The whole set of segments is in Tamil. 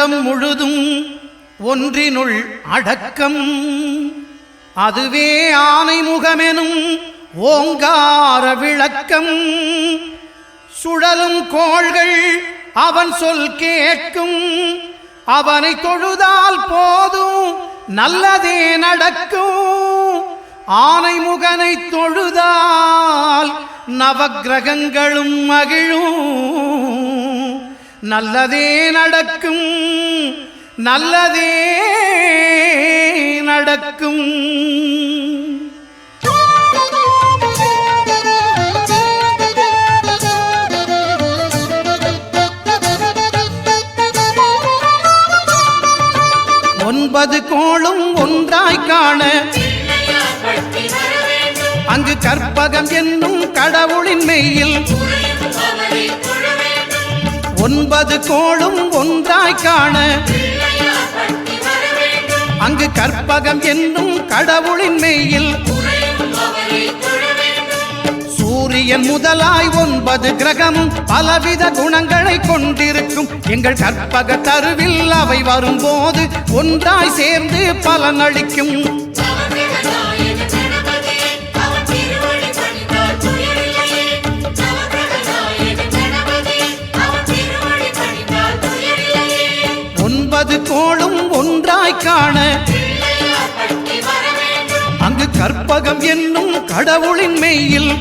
அண்டம் முழுதும் ஒன்றினுள் அடக்கம். அதுவே ஆனை முகமெனும் ஓங்கார விளக்கம். சுழலும் கோள்கள் அவன் சொல் கேட்கும். அவனை தொழுதால் போதும் நல்லதே நடக்கும். ஆனை முகனை தொழுதால் நவக்கிரகங்களும் மகிழும். நல்லதே நடக்கும், நல்லதே நடக்கும். ஒன்பது கோளும் ஒன்றாய் காண அங்கு கற்பகம் என்னும் கடவுளின் மெய்யில். ஒன்பது கோளும் ஒன்றாய் காண அங்கு கற்பகம் என்னும் கடவுளின் மெய்யில். சூரியன் முதலாய் 9 கிரகமும் பலவித குணங்களை கொண்டிருக்கும். எங்கள் கற்பக தருவில் அவை வரும்போது ஒன்றாய் சேர்ந்து பலனளிக்கும். ஒன்பது கோளும் ஒன்றாய் காண அங்கு கற்பகம் என்னும் கடவுளின் மெய்யில்.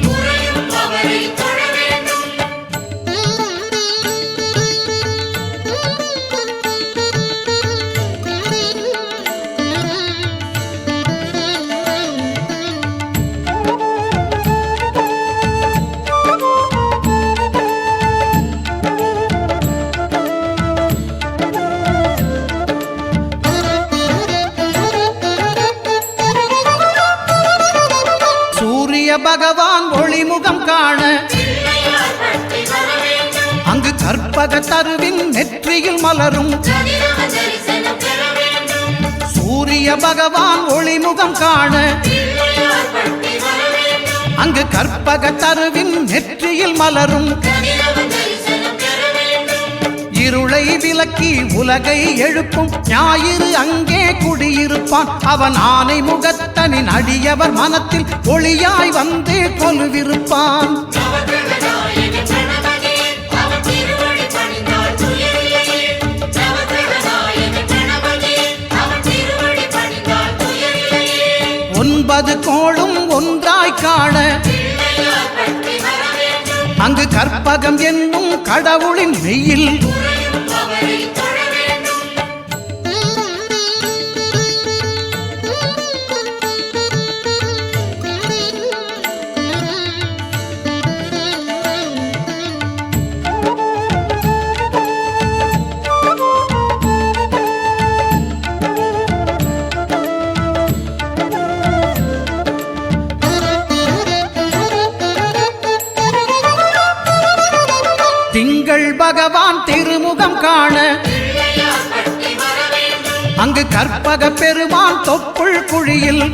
பகவான் ஒளிமுகம் காண அங்கு கற்பக தருவின் நெற்றியில் மலரும். சூரிய பகவான் ஒளிமுகம் காண அங்கு கற்பக தருவின் நெற்றியில் மலரும். இருளை விலக்கி உலகை எழுப்பும் ஞாயிறு அங்கே குடியிருப்பான். அவன் ஆனை முகத்தனின் அடியவர் மனத்தில் ஒளியாய் வந்து கொலுவிருப்பான். ஒன்பது கோளும் ஒன்றாய் காண அங்கு கற்பகம் என்னும் கடவுளின் மெய்யில். திங்கள் பகவான் திருமுகம் காண அங்கு கற்பக பெருமான் தொப்புள் குழியில்.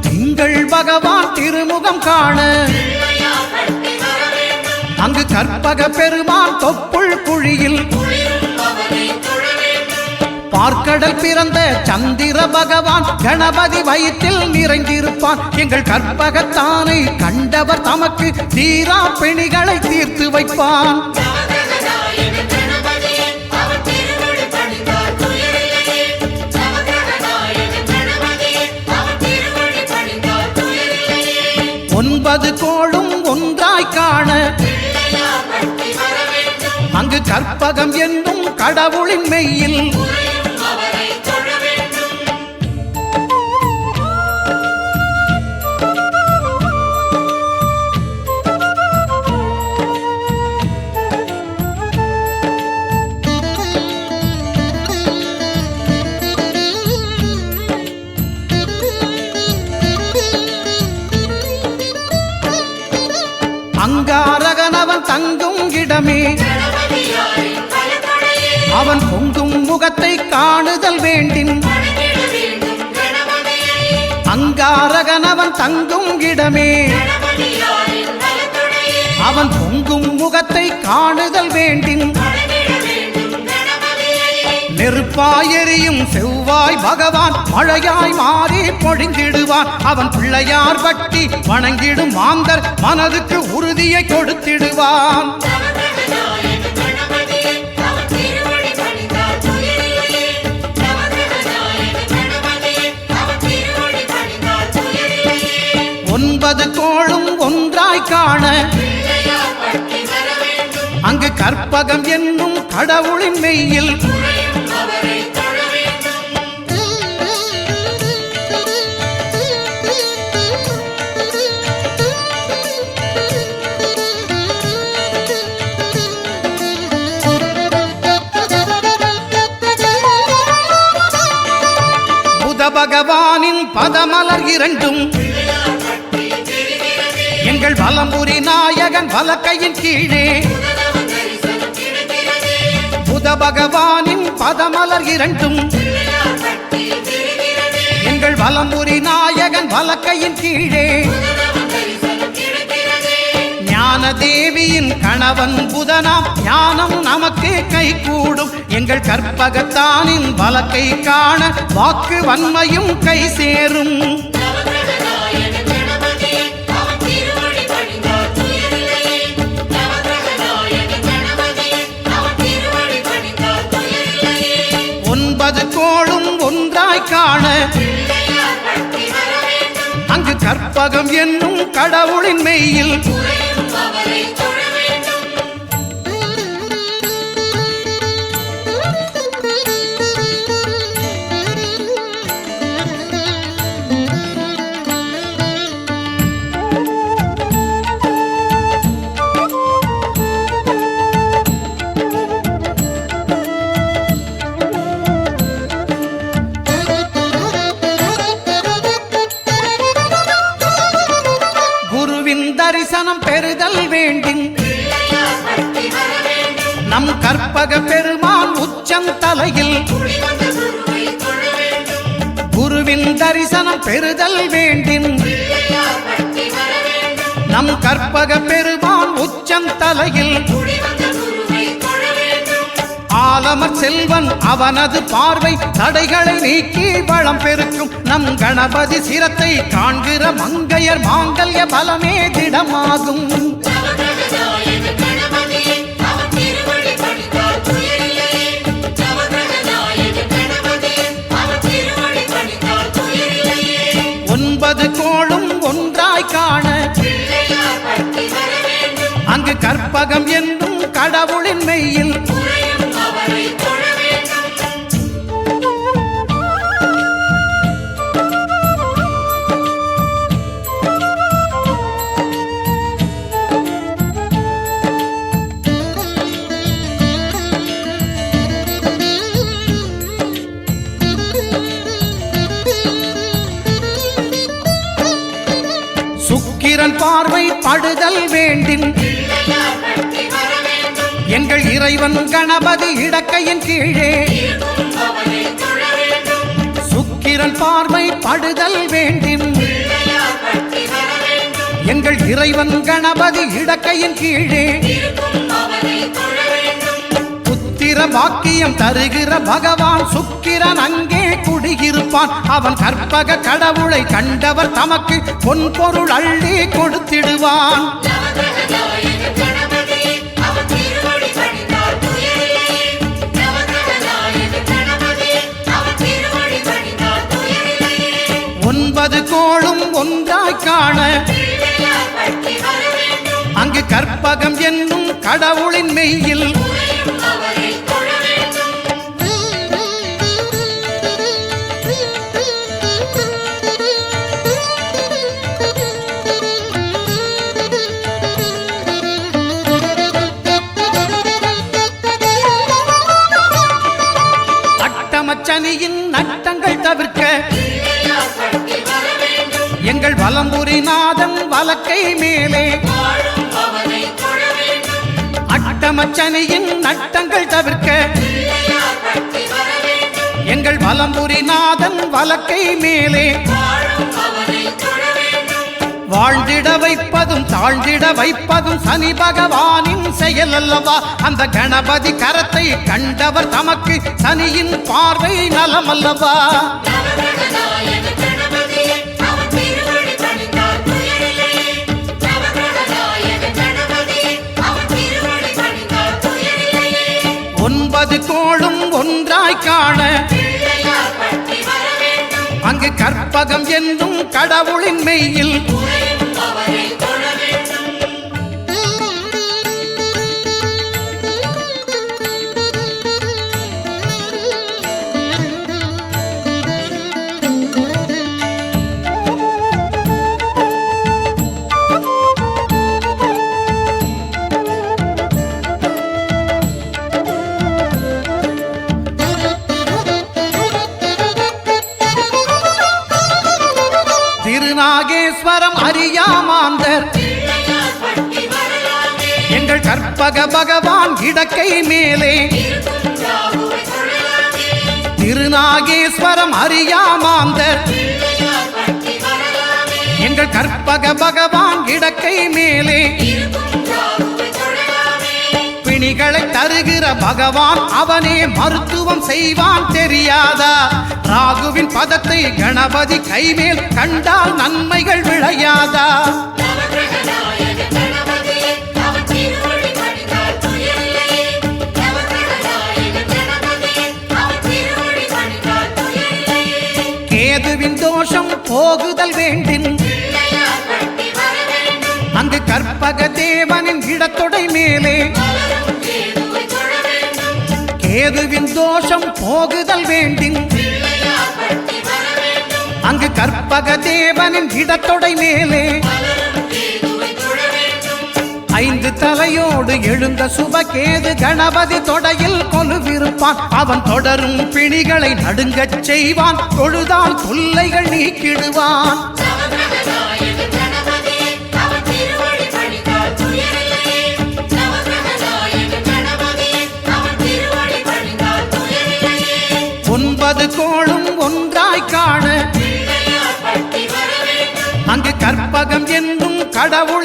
திங்கள் பகவான் திருமுகம் காண அங்கு கற்பக பெருமான் தொப்புள் குழியில். பார்க்கடல் பிறந்த சந்திர பகவான் கணபதி வயிற்றில் நிறைந்திருப்பான். எங்கள் கற்பகத்தானை கண்டவர் தமக்கு தீரா பிணிகளை தீர்த்து வைப்பான். ஒன்பது கோளும் ஒன்றாய் காண அங்கு கற்பகம் என்னும் கடவுளின் மெய்யில். அங்காரகனவன் தங்கும் இடமே அவன் பொங்கும் முகத்தை காணுதல் வேண்டின். அங்காரகனவன் தங்கும் இடமே அவன் பொங்கும் முகத்தை காணுதல் வேண்டின். நெருப்பாயெரியும் செவ்வாய் பகவான் மழையாய் மாறி பொழிந்திடுவான். அவன் பிள்ளையார் பட்டி வணங்கிடும் மாந்தர் மனதுக்கு உறுதியை கொடுத்திடுவான். ஒன்பது கோளும் ஒன்றாய் காண அங்கு கற்பகம் என்னும் கடவுளின் மெய்யில் புத பகவானின் பதமலர் இரண்டும் எங்கள் வலம்புரி நாயகன் வலக்கையின் கீழே புத பகவானின் பதமலர் இரண்டும் எங்கள் வலம்புரி நாயகன் வலக்கையின் கீழே ஞான தேவியின் கணவன் புதனாம் ஞானம் நமக்கு கை கூடும். எங்கள் கற்பகத்தானின் வலக்கை காண வாக்கு வன்மையும் கை சேரும். ஒன்பது கோளும் ஒன்றாய் காண அங்கு கற்பகம் என்னும் கடவுளின் மெய்யில் தரிசனம் பெறுதல் வேண்டும். நம் கற்பக பெருமான் உச்சந்தலையில் குருவின் தரிசனம் பெறுதல் வேண்டும். நம் கற்பக பெருமான் உச்சந்தலையில் ஆலமர் செல்வன் அவனது பார்வை தடைகளை நீக்கி வளம் பெருக்கும். நம் கணபதி சிரத்தை காண்கிற மங்கையர் மாங்கல்ய பலமே திடமாகும். ஒன்பது கோளும் ஒன்றாய் காண அங்கு கற்பகம் என்னும் கடவுளின் மெய்யில் சுக்கிரன் பார்வை படுதல் வேண்டும். எங்கள் இறைவன் கணபதி இடக்கையின் கீழே சுக்கிரன் பார்வை படுதல் வேண்டும். எங்கள் இறைவன் கணபதி இடக்கையின் கீழே புத்திர பாக்கியம் தருகிற பகவான் சுக்கிரன் அங்கே குடியிருப்பான். அவன் கற்பக கடவுளை கண்டவர் தமக்கு பொன் பொருள் அள்ளி கொடுத்திடுவான். ஒன்பது கோளும் ஒன்றாய் காண அங்கு கற்பகம் என்னும் கடவுளின் மெய்யில் அட்டமச்சனியின் நட்டங்கள் தவிர்க்க எங்கள் வலம்புரிநாதன் வலக்கை மேலே அட்டமச்சனியின் நட்டங்கள் தவிர்க்க எங்கள் வலம்புரிநாதன் வலக்கை மேலே வாழ்ந்திட வைப்பதும் தாழ்ந்திட வைப்பதும் சனி பகவானின் செயல் அல்லவா? அந்த கணபதி கரத்தை கண்டவர் தமக்கு சனியின் பார்வை நலம் அல்லவா? ஒன்பது கோளும் ஒன்றாய் காண அங்கு கற்பகம் என்னும் கடவுளின் மெய்யில் திருநாகேஸ்வரம் அறியாமாந்தர் எங்கள் கற்பக பகவான் இடக்கை மேலே திருநாகேஸ்வரம் அறியாமாந்தர் எங்கள் கற்பக பகவான் இடக்கை மேலே பிணிகளை தருகிற பகவான் அவனே மருத்துவம் செய்வான் தெரியாதா? ராகுவின் பதத்தை கணபதி கைமேல் கண்டால் நன்மைகள் விளையாதா? கேதுவின் தோஷம் போகுதல் வேண்டின் அங்கு கற்பக தேவனின் இடத்தொடை மேலே கேதுவின் தோஷம் போகுதல் வேண்டின் அங்கு கற்பக தேவனின் இடத்தொடை மேலே ஐந்து தலையோடு எழுந்த சுபகேது கணபதி தொடையில் கொலுவிருப்பான். அவன் தொடரும் பிணிகளை நடுங்கச் செய்வான். தொழுதால் தொல்லைகள் நீக்கிடுவான். ஒன்பது கோளும் ஒன்றாய் காண அங்கு கற்பகம் என்னும் கடவுள்